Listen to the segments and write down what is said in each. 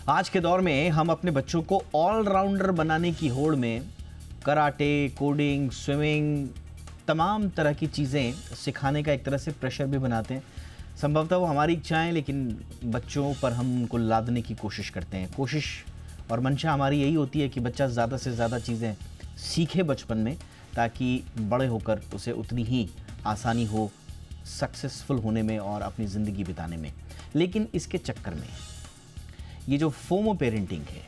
आज के दौर में हम अपने बच्चों को ऑलराउंडर बनाने की होड़ में कराटे, कोडिंग, स्विमिंग, तमाम तरह की चीज़ें सिखाने का एक तरह से प्रेशर भी बनाते हैं। संभवतः वो हमारी इच्छाएं, लेकिन बच्चों पर हम उनको लादने की कोशिश करते हैं। कोशिश और मंशा हमारी यही होती है कि बच्चा ज़्यादा से ज़्यादा चीज़ें सीखे बचपन में, ताकि बड़े होकर उसे उतनी ही आसानी हो सक्सेसफुल होने में और अपनी ज़िंदगी बिताने में। लेकिन इसके चक्कर में ये जो फोमो पेरेंटिंग है,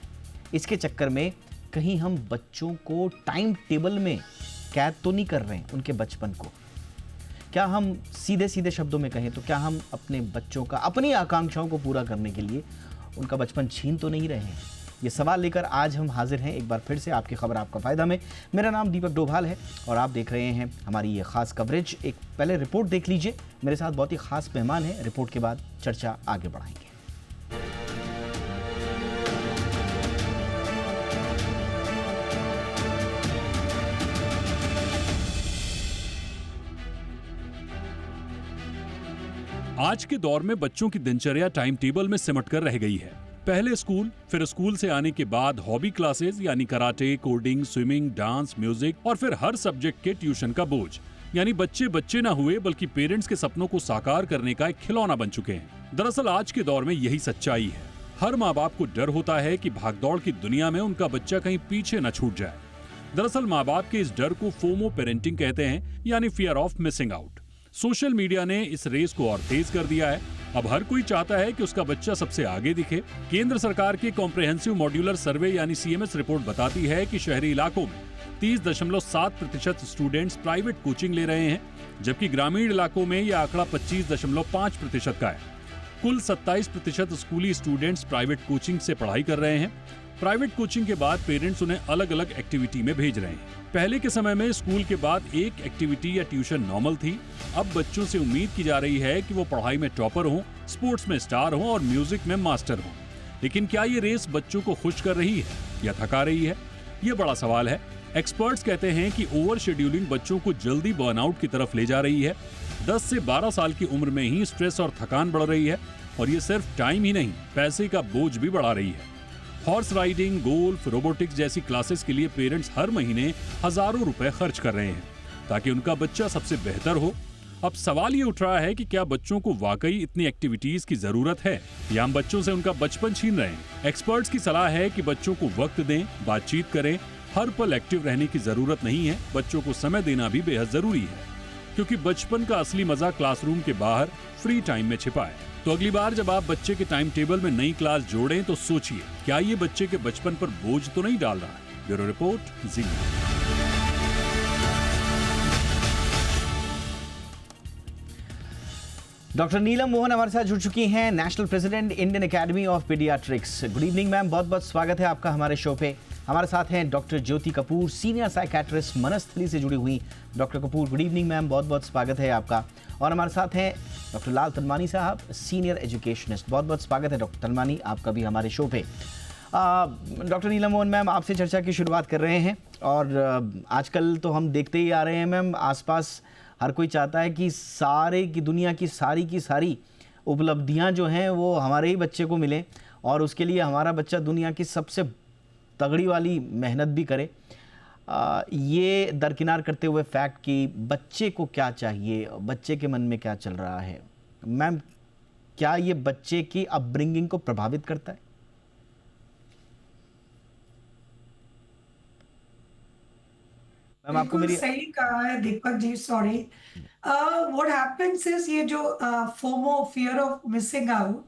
इसके चक्कर में कहीं हम बच्चों को टाइम टेबल में कैद तो नहीं कर रहे हैं उनके बचपन को। क्या हम सीधे सीधे शब्दों में कहें तो क्या हम अपने बच्चों का अपनी आकांक्षाओं को पूरा करने के लिए उनका बचपन छीन तो नहीं रहे हैं? ये सवाल लेकर आज हम हाजिर हैं एक बार फिर से आपकी खबर आपका फ़ायदा में। मेरा नाम दीपक डोभाल है और आप देख रहे हैं हमारी ये खास कवरेज। एक पहले रिपोर्ट देख लीजिए, मेरे साथ बहुत ही खास मेहमान है। रिपोर्ट के बाद चर्चा आगे बढ़ाएंगे। आज के दौर में बच्चों की दिनचर्या टाइम टेबल में सिमट कर रह गई है। पहले स्कूल, फिर स्कूल से आने के बाद हॉबी क्लासेस यानी karate, coding, swimming, dance, music और फिर हर सब्जेक्ट के ट्यूशन का बोझ। यानी बच्चे बच्चे ना हुए बल्कि पेरेंट्स के सपनों को साकार करने का एक खिलौना बन चुके हैं। दरअसल आज के दौर में यही सच्चाई है। हर माँ बाप को डर होता है कि भागदौड़ की दुनिया में उनका बच्चा कहीं पीछे न छूट जाए। दरअसल माँ बाप के इस डर को फोमो पेरेंटिंग कहते हैं, यानी fear of missing out. Social media ने इस रेस को और तेज कर दिया है। अब हर कोई चाहता है कि उसका बच्चा सबसे आगे दिखे। केंद्र सरकार की कॉम्प्रिहेंसिव मॉड्यूलर सर्वे यानी सीएमएस रिपोर्ट बताती है कि शहरी इलाकों में 30.7% स्टूडेंट्स प्राइवेट कोचिंग ले रहे हैं, जबकि ग्रामीण इलाकों में यह आंकड़ा 25.5% का है। कुल 27% स्कूली स्टूडेंट्स प्राइवेट कोचिंग से पढ़ाई कर रहे हैं। प्राइवेट कोचिंग के बाद पेरेंट्स उन्हें अलग अलग एक्टिविटी में भेज रहे हैं। पहले के समय में स्कूल के बाद एक एक्टिविटी या ट्यूशन नॉर्मल थी। अब बच्चों से उम्मीद की जा रही है कि वो पढ़ाई में टॉपर हों, स्पोर्ट्स में स्टार हों और म्यूजिक में मास्टर हों। लेकिन क्या ये रेस बच्चों को खुश कर रही है या थका रही है? ये बड़ा सवाल है। एक्सपर्ट्स कहते हैं कि ओवर शेड्यूलिंग बच्चों को जल्दी बर्नआउट की तरफ ले जा रही है। 10 से 12 साल की उम्र में ही स्ट्रेस और थकान बढ़ रही है, और ये सिर्फ टाइम ही नहीं, पैसे का बोझ भी बढ़ा रही है। हॉर्स राइडिंग, गोल्फ, रोबोटिक्स जैसी क्लासेस के लिए पेरेंट्स हर महीने हजारों रुपए खर्च कर रहे हैं ताकि उनका बच्चा सबसे बेहतर हो। अब सवाल ये उठ रहा है कि क्या बच्चों को वाकई इतनी एक्टिविटीज की जरूरत है या हम बच्चों से उनका बचपन छीन रहे हैं? एक्सपर्ट्स की सलाह है कि बच्चों को वक्त दें, बातचीत करें। हर पल एक्टिव रहने की जरूरत नहीं है, बच्चों को समय देना भी बेहद जरूरी है, क्योंकि बचपन का असली मजा क्लासरूम के बाहर फ्री टाइम में छिपा है। तो अगली बार जब आप बच्चे के टाइम टेबल में नई क्लास जोड़ें तो सोचिए, क्या ये बच्चे के बचपन पर बोझ तो नहीं डाल रहा है? ब्यूरो रिपोर्ट, जी। डॉक्टर नीलम मोहन हमारे साथ जुड़ चुकी हैं, national president Indian academy of paediatrics. Good evening ma'am, बहुत बहुत स्वागत है आपका हमारे शो पे। हमारे साथ हैं doctor Jyoti Kapoor, senior psychiatrist, मनस्थली से जुड़ी हुई। Doctor Kapoor, good evening ma'am, बहुत बहुत स्वागत है आपका। और हमारे साथ हैं डॉक्टर लाल तनवानी साहब, सीनियर एजुकेशनिस्ट। बहुत बहुत स्वागत है डॉक्टर तनवानी आपका भी हमारे शो पे। डॉक्टर नीलम मोहन मैम, आपसे चर्चा की शुरुआत कर रहे हैं। और आजकल तो हम देखते ही आ रहे हैं मैम, आसपास हर कोई चाहता है कि सारे की दुनिया की सारी उपलब्धियां जो हैं वो हमारे ही बच्चे को मिलें, और उसके लिए हमारा बच्चा दुनिया की सबसे तगड़ी वाली मेहनत भी करे। ये दरकिनार करते हुए फैक्ट कि बच्चे को क्या चाहिए, बच्चे के मन में क्या चल रहा है, मैम क्या ये बच्चे की अपब्रिंगिंग को प्रभावित करता है? मैम आपको मेरी सही कहा है Deepak ji, sorry. What happens is ये जो FOMO, fear of missing out,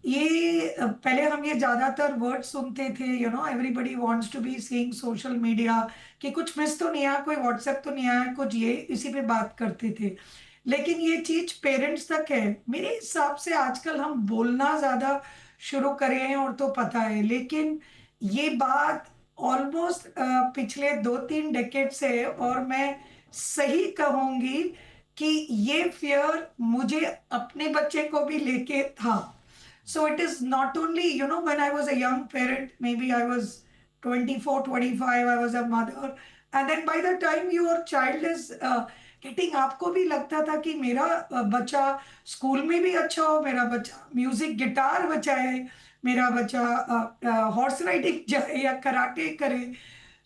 ये पहले हम ये ज्यादातर वर्ड सुनते थे, everybody wants to be seeing social media कि कुछ मिस तो नहीं आया, कोई व्हाट्सएप तो नहीं आया, कुछ ये इसी पे बात करते थे। लेकिन ये चीज पेरेंट्स तक है। मेरे हिसाब से आजकल हम बोलना ज्यादा शुरू करे हैं और तो पता है, लेकिन ये बात ऑलमोस्ट पिछले 2-3 डेकेड से है, और मैं सही कहूंगी कि ये फियर मुझे अपने बच्चे को भी लेके था। So it is not only, when I was a young parent, maybe I was 24-25, I was a mother, and then by the time your child is getting, आपको भी लगता था कि मेरा बच्चा स्कूल में भी अच्छा हो, मेरा बच्चा म्यूजिक गिटार बजाए, मेरा बच्चा हॉर्स राइडिंग जाए या कराटे करे।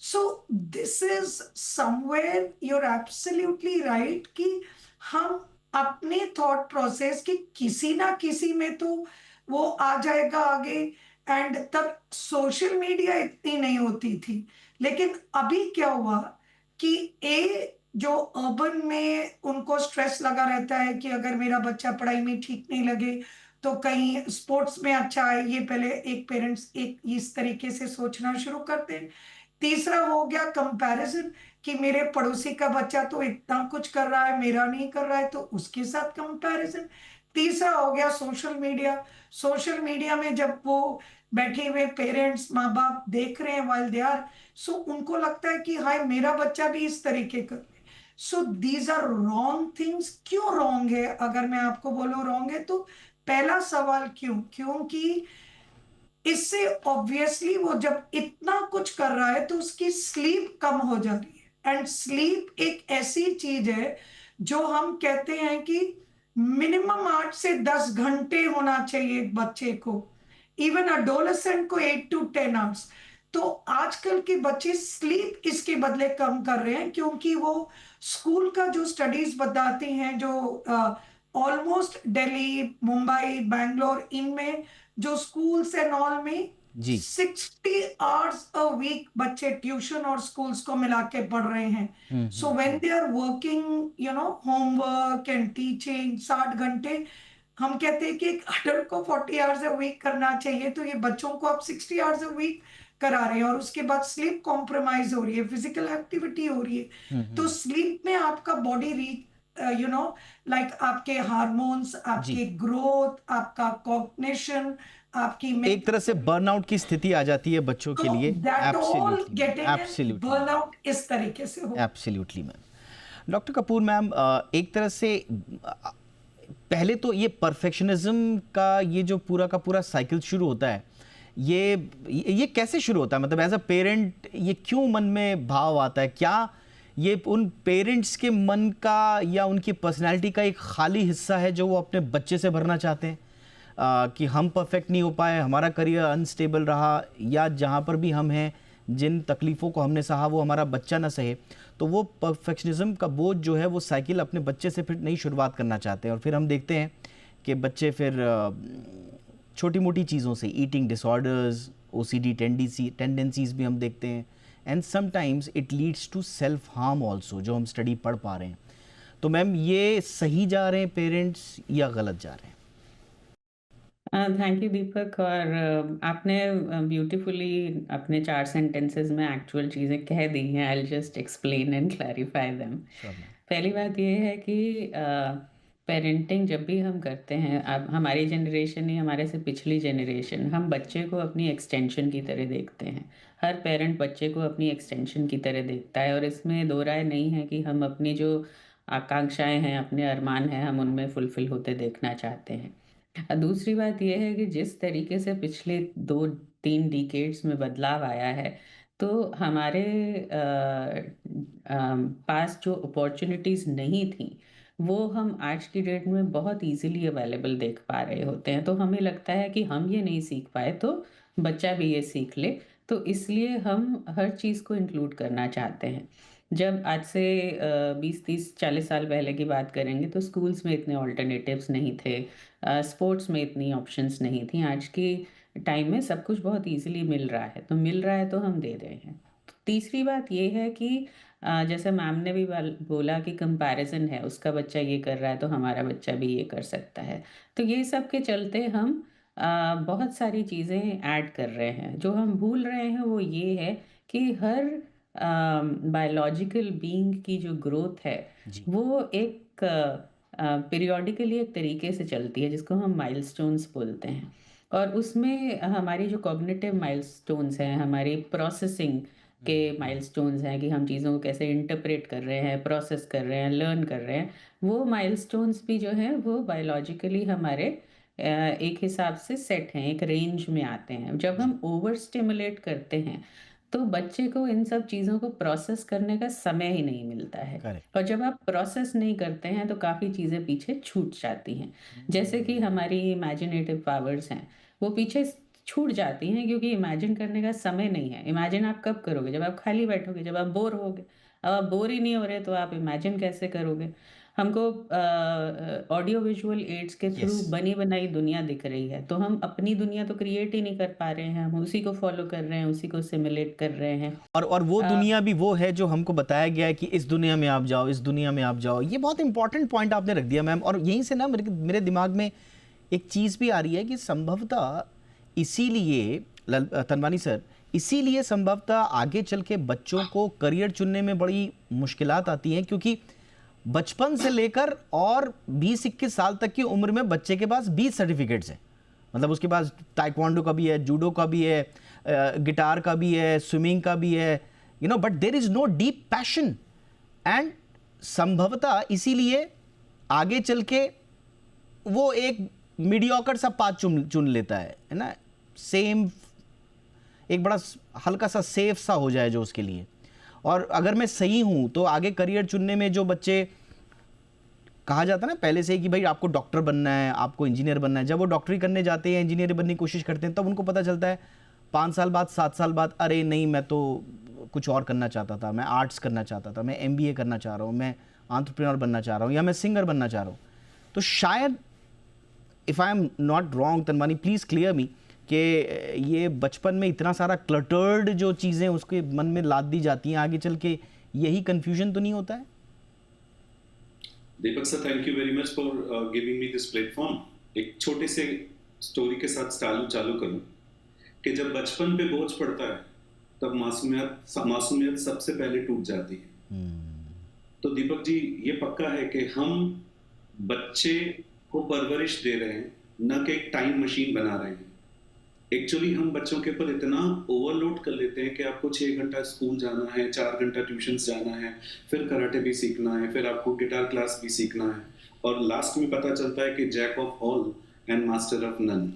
So this is somewhere you're absolutely right कि हम अपने थॉट प्रोसेस की किसी ना किसी में तो वो आ जाएगा आगे। एंड तब सोशल मीडिया इतनी नहीं होती थी, लेकिन अभी क्या हुआ कि जो अर्बन में उनको स्ट्रेस लगा रहता है कि अगर मेरा बच्चा पढ़ाई में ठीक नहीं लगे तो कहीं स्पोर्ट्स में अच्छा है, ये पहले एक पेरेंट्स एक इस तरीके से सोचना शुरू करते हैं। तीसरा हो गया कंपैरिजन कि मेरे पड़ोसी का बच्चा तो इतना कुछ कर रहा है, मेरा नहीं कर रहा है, तो उसके साथ कंपैरिजन। तीसरा हो गया सोशल मीडिया। सोशल मीडिया में जब वो बैठे हुए पेरेंट्स माँ बाप देख रहे हैं वाइल दे आर, सो उनको लगता है कि हाय मेरा बच्चा भी इस तरीके का। So these are wrong things. क्यों रॉन्ग है? अगर मैं आपको बोलूं रॉन्ग है तो पहला सवाल क्यों? क्योंकि इससे ऑब्वियसली वो जब इतना कुछ कर रहा है तो उसकी स्लीप कम हो जा रही है। एंड स्लीप एक ऐसी चीज है जो हम कहते हैं कि मिनिमम 8 से 10 घंटे होना चाहिए एक बच्चे को। इवन अडोलेसेंट को 8 to 10 आवर्स। तो आजकल के बच्चे स्लीप इसके बदले कम कर रहे हैं क्योंकि वो स्कूल का जो स्टडीज बताते हैं, जो ऑलमोस्ट दिल्ली मुंबई बैंगलोर इनमें जो स्कूल्स एंड ऑल में जी। 60 आवर्स अ वीक बच्चे ट्यूशन और स्कूल्स को मिला के पढ़ रहे हैं। So when they are working homework and teaching 60 घंटे। हम कहते हैं कि एक अडल्ट को 40 आवर्स अ वीक करना चाहिए, तो ये बच्चों को आप 60 आवर्स अ वीक करा रहे हैं और उसके बाद स्लीप कॉम्प्रोमाइज हो रही है, फिजिकल एक्टिविटी हो रही है। तो स्लीप में आपका बॉडी लाइक आपके हार्मोन्स, जी, आपके ग्रोथ, आपका कॉग्निशन, आपकी एक तरह से बर्नआउट की स्थिति आ जाती है बच्चों के तो लिए। That all absolutely ma'am, getting absolutely ma'am, burnout इस तरीके से हो। Absolutely ma'am. Doctor Kapoor ma'am, एक तरह से पहले तो ये परफेक्शनिज्म का ये जो पूरा का पूरा साइकिल शुरू होता है, ये कैसे शुरू होता है? मतलब एज अ पेरेंट ये क्यों मन में भाव आता है? क्या ये उन पेरेंट्स के मन का या उनकी पर्सनैलिटी का एक खाली हिस्सा है जो वो अपने बच्चे से भरना चाहते हैं? कि हम परफेक्ट नहीं हो पाए, हमारा करियर अनस्टेबल रहा, या जहाँ पर भी हम हैं जिन तकलीफ़ों को हमने सहा वो हमारा बच्चा ना सहे, तो वो परफेक्शनिज्म का बोझ जो है वो साइकिल अपने बच्चे से फिर नई शुरुआत करना चाहते हैं। और फिर हम देखते हैं कि बच्चे फिर छोटी मोटी चीज़ों से, ईटिंग डिसऑर्डर्स, ओसीडी टेंडेंसीज भी हम देखते हैं, and sometimes it leads to self harm also, जो हम स्टडी पढ़ पा रहे हैं। तो मैम, ये सही जा रहे हैं पेरेंट्स या गलत जा रहे हैं? थैंक यू दीपक। और आपने ब्यूटीफुली अपने 4 सेंटेंसेस में एक्चुअल चीज़ें कह दी हैं। I will just explain and clarify them. Sure ma'am. पहली बात ये है कि पेरेंटिंग जब भी हम करते हैं, अब हमारी जनरेशन नहीं, हमारे से पिछली जनरेशन, हम बच्चे को अपनी एक्सटेंशन की तरह देखते हैं। हर पेरेंट बच्चे को अपनी एक्सटेंशन की तरह देखता है और इसमें दो राय नहीं है कि हम अपनी जो आकांक्षाएं हैं, अपने अरमान हैं, हम उनमें फुलफिल होते देखना चाहते हैं। दूसरी बात ये है कि जिस तरीके से पिछले 2-3 डिकेड्स में बदलाव आया है, तो हमारे पास जो अपॉर्चुनिटीज़ नहीं थी, वो हम आज की डेट में बहुत ईज़िली अवेलेबल देख पा रहे होते हैं। तो हमें लगता है कि हम ये नहीं सीख पाए, तो बच्चा भी ये सीख ले, तो इसलिए हम हर चीज़ को इंक्लूड करना चाहते हैं। जब आज से 20, 30, 40 साल पहले की बात करेंगे, तो स्कूल्स में इतने ऑल्टरनेटिव्स नहीं थे। स्पोर्ट्स में इतनी ऑप्शंस नहीं थी। आज की टाइम में सब कुछ बहुत ईज़िली मिल रहा है, तो मिल रहा है तो हम दे रहे हैं। तीसरी बात ये है कि जैसे मैम ने भी बोला कि कंपैरिज़न है, उसका बच्चा ये कर रहा है तो हमारा बच्चा भी ये कर सकता है। तो ये सब के चलते हम बहुत सारी चीज़ें ऐड कर रहे हैं। जो हम भूल रहे हैं वो ये है कि हर बायोलॉजिकल बीइंग की जो ग्रोथ है, जी। वो एक पीरियोडिकली एक तरीके से चलती है जिसको हम माइलस्टोन्स बोलते हैं। और उसमें हमारी जो कॉग्निटिव माइलस्टोन्स हैं, हमारी प्रोसेसिंग के माइलस्टोन्स हैं कि हम चीज़ों को कैसे इंटरप्रेट कर रहे हैं, प्रोसेस कर रहे हैं, लर्न कर रहे हैं, वो माइलस्टोन्स भी जो हैं वो बायोलॉजिकली हमारे एक हिसाब से सेट हैं, एक रेंज में आते हैं। जब हम ओवर स्टिमुलेट करते हैं, तो बच्चे को इन सब चीज़ों को प्रोसेस करने का समय ही नहीं मिलता है। करेक्ट। और जब आप प्रोसेस नहीं करते हैं तो काफ़ी चीज़ें पीछे छूट जाती हैं। जैसे कि हमारी इमेजिनेटिव पावर्स हैं, वो पीछे छूट जाती हैं क्योंकि इमेजिन करने का समय नहीं है। इमेजिन आप कब करोगे? जब आप खाली बैठोगे, जब आप बोर होगे। अब आप बोर ही नहीं हो रहे तो आप इमेजिन कैसे करोगे? हमको ऑडियो विजुअल एड्स के यस। थ्रू बनी-बनाई दुनिया दिख रही है, तो हम अपनी दुनिया तो क्रिएट ही नहीं कर पा रहे हैं, हम उसी को फ़ॉलो कर रहे हैं, उसी को सिमुलेट कर रहे हैं। और वो अ, दुनिया भी वो है जो हमको बताया गया है कि इस दुनिया में आप जाओ, इस दुनिया में आप जाओ। ये बहुत इंपॉर्टेंट पॉइंट आपने रख दिया मैम, और यहीं से ना मेरे दिमाग में एक चीज़ भी आ रही है कि संभवतः इसीलिए तनवानी सर, इसीलिए संभवतः आगे चल के बच्चों को करियर चुनने में बड़ी मुश्किलात आती हैं, क्योंकि बचपन से लेकर और 20-21 साल तक की उम्र में बच्चे के पास 20 सर्टिफिकेट्स हैं। मतलब उसके पास ताइक्वांडो का भी है, जूडो का भी है, गिटार का भी है, स्विमिंग का भी है, but there is no deep passion. And संभवतः इसीलिए आगे चल के वो एक मीडियोकर सा पाथ चुन लेता है ना, सेम एक बड़ा हल्का सा सेफ सा हो जाए जो उसके लिए। और अगर मैं सही हूं तो आगे करियर चुनने में जो बच्चे, कहा जाता है ना पहले से ही कि भाई आपको डॉक्टर बनना है, आपको इंजीनियर बनना है, जब वो डॉक्टरी करने जाते हैं, इंजीनियर बनने की कोशिश करते हैं, तब उनको पता चलता है 5 साल बाद, 7 साल बाद, अरे नहीं मैं तो कुछ और करना चाहता था, मैं आर्ट्स करना चाहता था, मैं MBA करना चाह रहा हूँ, मैं एंटरप्रेन्योर बनना चाह रहा हूँ, या मैं सिंगर बनना चाह रहा हूँ। तो शायद, if I am not wrong Tanwani, please clear me, कि ये बचपन में इतना सारा क्लटर्ड जो चीज़ें उसके मन में लाद दी जाती हैं, आगे चल के यही कन्फ्यूजन तो नहीं होता है? Deepak sir, thank you very much for giving me this platform. एक छोटे से स्टोरी के साथ चालू करूं कि जब बचपन पे बोझ पड़ता है तब मासूमियत सबसे पहले टूट जाती है। तो दीपक जी, ये पक्का है कि हम बच्चे को परवरिश दे रहे हैं, न कि एक टाइम मशीन बना रहे हैं। एक्चुअली हम बच्चों के ऊपर इतना ओवरलोड कर लेते हैं कि आपको 6 घंटा स्कूल जाना है, 4 घंटा ट्यूशन्स जाना है, फिर कराटे भी सीखना है, फिर आपको गिटार क्लास भी सीखना है, और लास्ट में पता चलता है कि jack of all and master of none.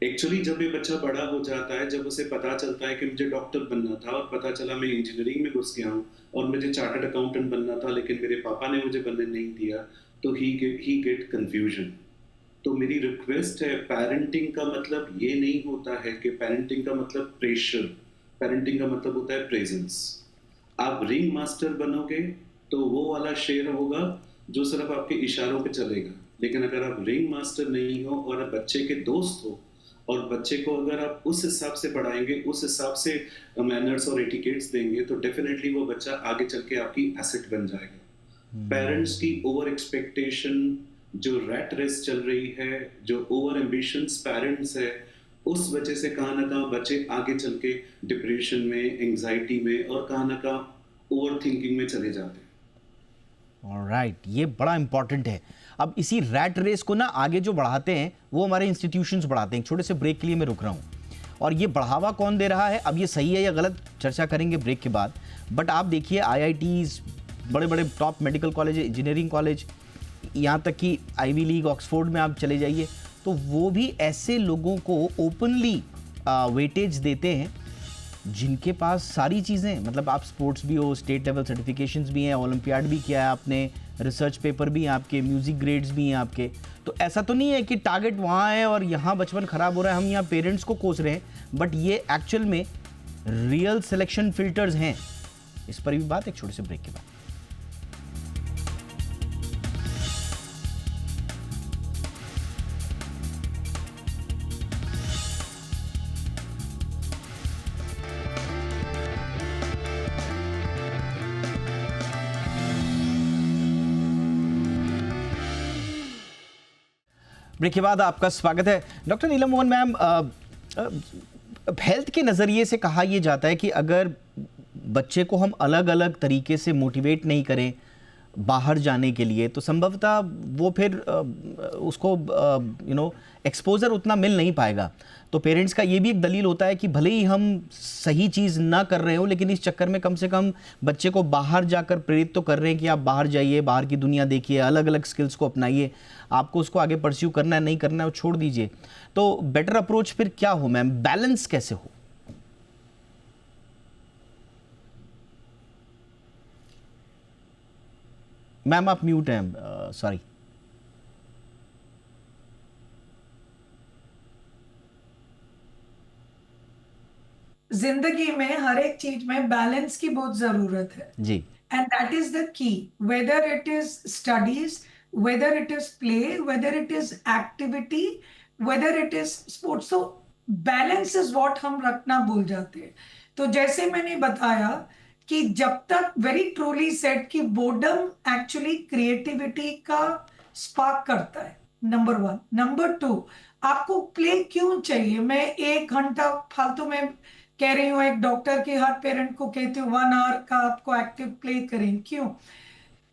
Actually जब ये बच्चा बड़ा हो जाता है, जब उसे पता चलता है कि मुझे डॉक्टर बनना था और पता चला मैं इंजीनियरिंग में घुस गया हूँ, और मुझे चार्टर्ड अकाउंटेंट बनना था लेकिन मेरे पापा ने मुझे बनने नहीं दिया, तो ही गेट कंफ्यूजन। तो मेरी रिक्वेस्ट है, पेरेंटिंग का मतलब ये नहीं होता है कि पेरेंटिंग का मतलब प्रेशर, पेरेंटिंग का मतलब होता है प्रेजेंस। आप रिंग मास्टर बनोगे तो वो वाला शेर होगा जो सिर्फ आपके इशारों पे चलेगा, लेकिन अगर आप रिंग मास्टर नहीं हो और आप बच्चे के दोस्त हो, और बच्चे को अगर आप उस हिसाब से पढ़ाएंगे, उस हिसाब से मैनर्स और एटिकेट्स देंगे, तो डेफिनेटली वो बच्चा आगे चल के आपकी एसेट बन जाएगा। पेरेंट्स की ओवर एक्सपेक्टेशन, जो रैट रेस चल रही है, जो ओवर एम्बिशंस पेरेंट्स है, उस वजह से कहाँ ना कहाँ बच्चे आगे चल के डिप्रेशन में, एंजाइटी में, और कहाँ ना कहाँ ओवर थिंकिंग में चले जाते हैं। ऑलराइट, ये बड़ा इंपॉर्टेंट है। अब इसी रैट रेस को ना आगे जो बढ़ाते हैं वो हमारे इंस्टीट्यूशंस बढ़ाते हैं। छोटे से ब्रेक के लिए मैं रुक रहा हूँ, और ये बढ़ावा कौन दे रहा है, अब ये सही है या गलत चर्चा करेंगे ब्रेक के बाद। बट आप देखिए IITs, बड़े बड़े top medical college, engineering college, यहाँ तक कि आईवी लीग, ऑक्सफोर्ड में आप चले जाइए, तो वो भी ऐसे लोगों को ओपनली वेटेज देते हैं जिनके पास सारी चीज़ें, मतलब आप स्पोर्ट्स भी हो, स्टेट लेवल सर्टिफिकेशंस भी हैं, ओलंपियाड भी किया है आपने, रिसर्च पेपर भी हैं आपके, म्यूज़िक ग्रेड्स भी हैं आपके। तो ऐसा तो नहीं है कि टारगेट वहाँ है और यहाँ बचपन ख़राब हो रहा है, हम यहाँ पेरेंट्स को कोस रहे हैं, बट ये एक्चुअल में रियल सिलेक्शन फिल्टर्स हैं। इस पर भी बात एक छोटे से ब्रेक के बाद। ब्रेक के बाद आपका स्वागत है। Doctor Neelam Mohan ma'am, health के नज़रिए से कहा यह जाता है कि अगर बच्चे को हम अलग अलग तरीके से मोटिवेट नहीं करें बाहर जाने के लिए, तो संभवतः वो फिर उसको एक्सपोजर उतना मिल नहीं पाएगा। तो पेरेंट्स का ये भी एक दलील होता है कि भले ही हम सही चीज़ ना कर रहे हो, लेकिन इस चक्कर में कम से कम बच्चे को बाहर जाकर प्रेरित तो कर रहे हैं कि आप बाहर जाइए, बाहर की दुनिया देखिए, अलग अलग स्किल्स को अपनाइए, आपको उसको आगे परस्यू करना है, नहीं करना है वो छोड़ दीजिए। तो बेटर अप्रोच फिर क्या हो मैम, बैलेंस कैसे हो? मैम आप म्यूट हैं, सॉरी। जिंदगी में हर एक चीज में बैलेंस की बहुत जरूरत है, जी। and that is the key, whether it is studies, whether it is play, whether it is activity, whether it is sports. So balance is what हम रखना भूल जाते हैं। तो जैसे मैंने बताया कि जब तक वेरी ट्रूली सेड कि बोर्डम एक्चुअली क्रिएटिविटी का स्पार्क करता है, नंबर वन। नंबर टू, आपको प्ले क्यों चाहिए? मैं 1 घंटा फालतू में कह रही हूँ, एक डॉक्टर की हर पेरेंट को कहती हूँ 1 आवर का आपको एक्टिव प्ले करें। क्यों?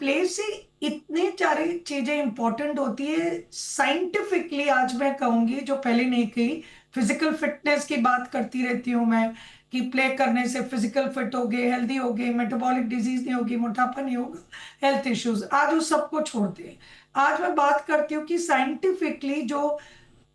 प्ले से इतने सारी चीजें इंपॉर्टेंट होती है साइंटिफिकली। आज मैं कहूंगी जो पहले नहीं कही, फिजिकल फिटनेस की बात करती रहती हूँ मैं कि प्ले करने से फिजिकल फिट हो गए, हेल्दी हो गए, मेटाबॉलिक डिजीज नहीं होगी, मोटापा नहीं होगा, हेल्थ इश्यूज। आज उस सबको छोड़ते हैं। आज मैं बात करती हूँ कि साइंटिफिकली जो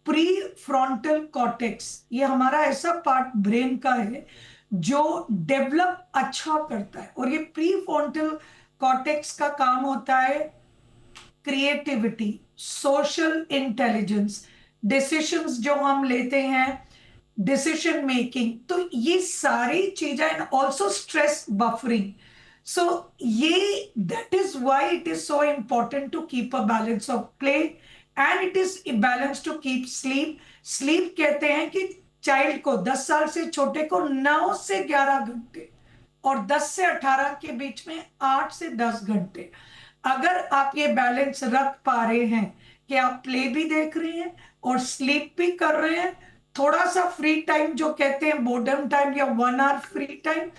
प्री फ्रंटल कॉर्टेक्स, ये हमारा ऐसा पार्ट ब्रेन का है जो डेवलप अच्छा करता है, और ये प्री फ्रंटल कॉर्टेक्स का काम होता है क्रिएटिविटी, सोशल इंटेलिजेंस, डिसीजंस जो हम लेते हैं, डिसीजन मेकिंग। तो ये सारी चीजें, and also stress buffering. So ये that is why it is so important to keep a balance of play, and it is balance to keep sleep. Sleep कहते हैं कि चाइल्ड को, 10 साल से छोटे को 9 से 11 घंटे, और 10 से 18 के बीच में 8 से 10 घंटे। अगर आप ये बैलेंस रख पा रहे हैं कि आप प्ले भी देख रहे हैं और स्लीप भी कर रहे हैं, थोड़ा सा फ्री टाइम जो कहते हैं बोर्डम टाइम या 1 hour free time,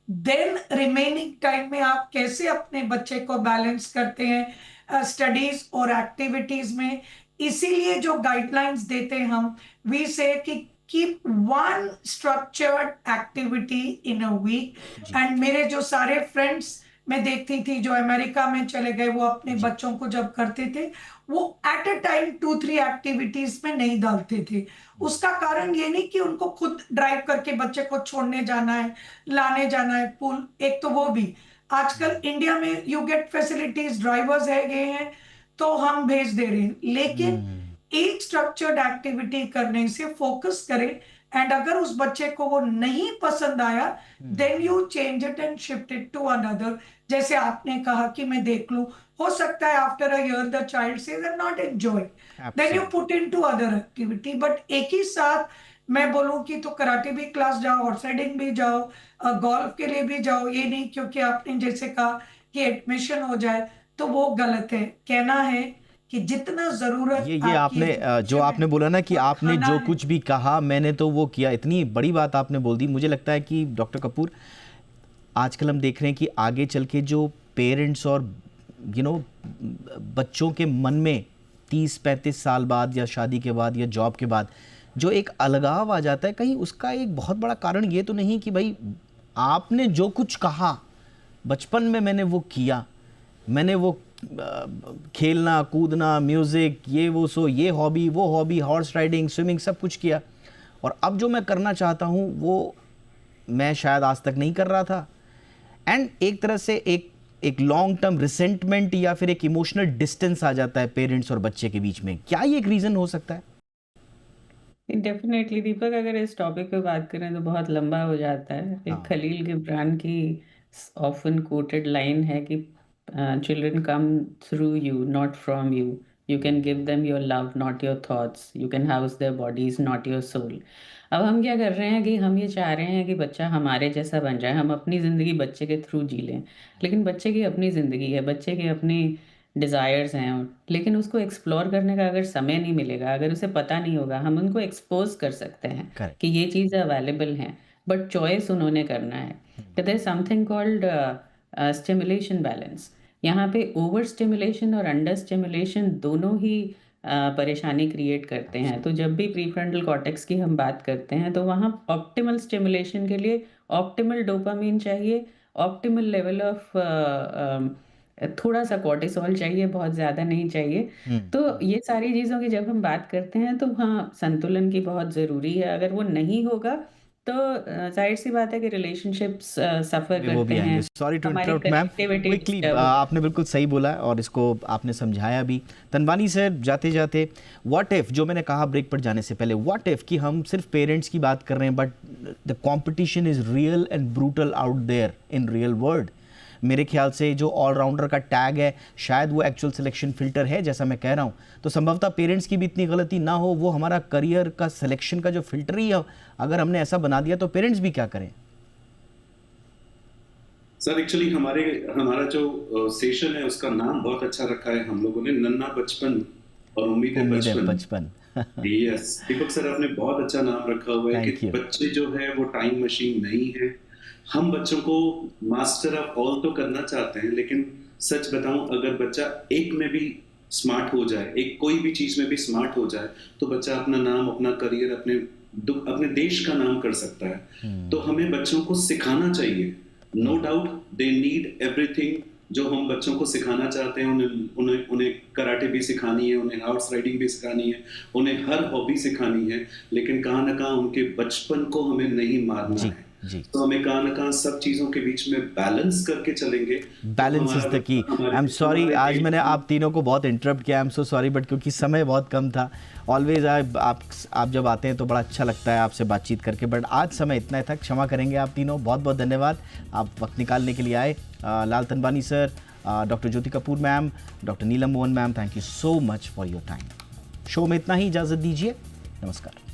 then remaining time में आप कैसे अपने बच्चे को बैलेंस करते हैं स्टडीज और एक्टिविटीज में। इसीलिए जो गाइडलाइंस देते हैं हम, वी से कि keep one structured activity in a week. And मेरे जो सारे फ्रेंड्स मैं देखती थी जो अमेरिका में चले गए, वो अपने बच्चों को जब करते थे, वो एट अ टाइम 2-3 एक्टिविटीज में नहीं डालते थे। उसका कारण ये नहीं कि उनको खुद ड्राइव करके बच्चे को छोड़ने जाना है, लाने जाना है पूल, एक तो वो भी आजकल इंडिया में यू गेट फैसिलिटीज, ड्राइवर्स है गए हैं तो हम भेज दे रहे हैं, लेकिन एक स्ट्रक्चर्ड एक्टिविटी करने से फोकस करें। एंड अगर उस बच्चे को वो नहीं पसंद आया, then you change it and shift it to another. जैसे आपने कहा कि मैं देख लूं, हो सकता है after a year the child says I am not enjoying, then you put into other activity. But एक ही साथ मैं बोलूं कि तो कराटे भी क्लास जाओ, हॉर्स राइडिंग भी जाओ, गोल्फ के लिए भी जाओ, ये नहीं क्योंकि आपने जैसे कहा कि एडमिशन हो जाए, तो वो गलत है। कहना है कि जितना जरूरत ये आपने जो आपने बोला ना कि आपने जो कुछ भी कहा मैंने तो वो किया, इतनी बड़ी बात आपने बोल दी। मुझे लगता है कि डॉक्टर कपूर, आजकल हम देख रहे हैं कि आगे चल के जो पेरेंट्स और बच्चों के मन में 30-35 साल बाद या शादी के बाद या जॉब के बाद जो एक अलगाव आ जाता है, कहीं उसका एक बहुत बड़ा कारण ये तो नहीं कि भाई आपने जो कुछ कहा बचपन में मैंने वो किया, मैंने वो खेलना कूदना, म्यूज़िक, ये वो सो, ये हॉबी वो हॉबी, हॉर्स राइडिंग, स्विमिंग, सब कुछ किया, और अब जो मैं करना चाहता हूँ वो मैं शायद आज तक नहीं कर रहा था। एंड एक तरह से एक लॉन्ग टर्म रिसेंटमेंट या फिर एक इमोशनल डिस्टेंस आ जाता है पेरेंट्स और बच्चे के बीच में। क्या ये एक रीज़न हो सकता है? डेफिनेटली दीपक, अगर इस टॉपिक पे बात करें तो बहुत लंबा हो जाता है। एक खलील गिब्रान की ऑफन कोटेड लाइन है कि children come through you, not from you. You can give them your love, not your thoughts. You can house their bodies, not your soul. अब हम क्या कर रहे हैं कि हम ये चाह रहे हैं कि बच्चा हमारे जैसा बन जाए, हम अपनी ज़िंदगी बच्चे के थ्रू जी लें। लेकिन बच्चे की अपनी ज़िंदगी है, बच्चे की अपनी डिज़ायर्स हैं, लेकिन उसको एक्सप्लोर करने का अगर समय नहीं मिलेगा, अगर उसे पता नहीं होगा, हम उनको एक्सपोज कर सकते हैं कि ये चीज़ें अवेलेबल हैं, बट चॉइस उन्होंने करना है। There is something called stimulation balance. यहाँ पे ओवर स्टिमुलेशन और अंडर स्टिमुलेशन दोनों ही परेशानी क्रिएट करते हैं। तो जब भी प्रीफ्रंटल कॉर्टेक्स की हम बात करते हैं तो वहाँ ऑप्टिमल स्टिमुलेशन के लिए ऑप्टिमल डोपामिन चाहिए, ऑप्टिमल लेवल ऑफ थोड़ा सा कॉर्टिसोल चाहिए, बहुत ज़्यादा नहीं चाहिए। तो ये सारी चीज़ों की जब हम बात करते हैं तो हाँ, संतुलन की बहुत ज़रूरी है। अगर वो नहीं होगा तो जाहिर सी बात है कि रिलेशनशिप्स सफ़र वो भी करते आएंगे। हैं, सॉरी टू हमारी interrupt ma'am, connectivity quickly disturb आपने बिल्कुल सही बोला और इसको आपने समझाया भी। तनवानी सर, जाते जाते व्हाट इफ, जो मैंने कहा ब्रेक पर जाने से पहले, व्हाट इफ कि हम सिर्फ पेरेंट्स की बात कर रहे हैं but the competition is real and brutal out there in real world. मेरे ख्याल से जो ऑलराउंडर का टैग है शायद वो एक्चुअल सिलेक्शन फिल्टर है, जैसा मैं कह रहा हूँ। तो संभवतः पेरेंट्स की भी इतनी गलती ना हो, वो हमारा करियर का सिलेक्शन का जो फिल्टर ही है, अगर हमने ऐसा बना दिया तो पेरेंट्स भी क्या करें? सर एक्चुअली हमारा जो सेशन है उसका नाम बहुत अच्छा रखा है हम लोगों ने, नन्हा बचपन और उम्मीद है बचपन। बचपन। यस, दीपक सर आपने बहुत अच्छा नाम रखा हुआ है Thank कि you. बच्चे जो है वो टाइम मशीन नहीं है। हम बच्चों को मास्टर ऑफ ऑल तो करना चाहते हैं, लेकिन सच बताऊं अगर बच्चा एक में भी स्मार्ट हो जाए, एक कोई भी चीज में भी स्मार्ट हो जाए, तो बच्चा अपना नाम, अपना करियर, अपने देश का नाम कर सकता है। तो हमें बच्चों को सिखाना चाहिए। No doubt they need everything जो हम बच्चों को सिखाना चाहते हैं। उन्हें कराटे भी सिखानी है, उन्हें हॉर्स राइडिंग भी सिखानी है, उन्हें हर हॉबी सिखानी है, लेकिन कहाँ ना कहाँ उनके बचपन को हमें नहीं मारना है। तो हमें कहाँ ना कहाँ सब चीजों के बीच में बैलेंस करके चलेंगे। Balance is the key. I am sorry, आज मैंने आप तीनों को बहुत इंटरप्ट किया, I am so sorry, but क्योंकि समय बहुत कम था। ऑलवेज आप जब आते हैं तो बड़ा अच्छा लगता है आपसे बातचीत करके, बट आज समय इतना ही था, क्षमा करेंगे आप तीनों। बहुत बहुत धन्यवाद आप वक्त निकालने के लिए आए। Lal Tanwani sir, doctor Jyoti Kapoor ma'am, doctor Neelam Mohan ma'am, thank you so much for your time. Show में इतना ही, इजाज़त दीजिए, नमस्कार।